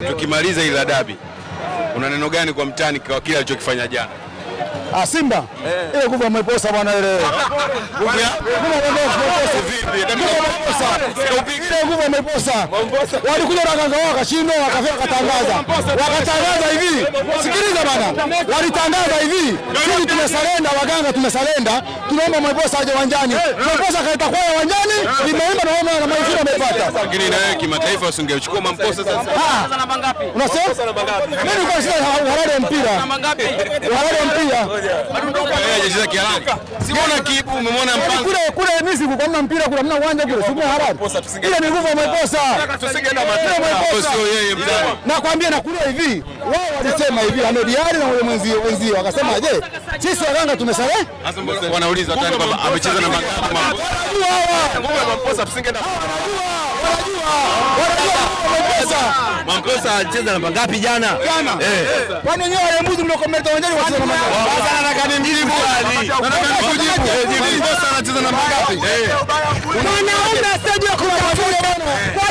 Tukimaliza ile dabi, una neno gani kwa mtani kwa kile alichokifanya jana? Simba ile nguvu ameposa bwana ile. Nguvu ameposa. Walikuja na ganga wao wakashindwa wakatangaza hivi. Sikiliza bwana. Walitangaza hivi. Sisi tumesalenda waganga tumesalenda. Tunaomba ameposa aje uwanjani. Ameposa kaita kwa uwanjani, limeimba na maisha amepata. Lakini na wewe kimataifa usingechukua Mamposa sasa. Namba ngapi? Unasema? Namba ngapi? Mimi kwa sasa halali mpira. Namba ngapi? Halali mpira. Anacheza kihalali. Simuona kibu, umemwona mpango. Kule Misri kuna mpira kule hamna uwanja kule. Sio halali. Ile ni nguvu ameposa. Tusingeenda matendo. Sio yeye mtani. Nakwambia na kule hivi. Wao walisema hivi Ahmed Ally na wale wenzio wakasema je, sisi waganga tumesale? Wanauliza tani kwamba amecheza namba ngapi Mamposa. Nguvu ya Mamposa tusingeenda. Mamposa alicheza namba ngapi jana? Kwani wenyewe wale mbuzi mliokomeleta uwanjani wacheza namba ngapi? Sasa nataka nimjibu Ali. Nataka kujibu. Mamposa anacheza namba ngapi? Wanaomba stage kwa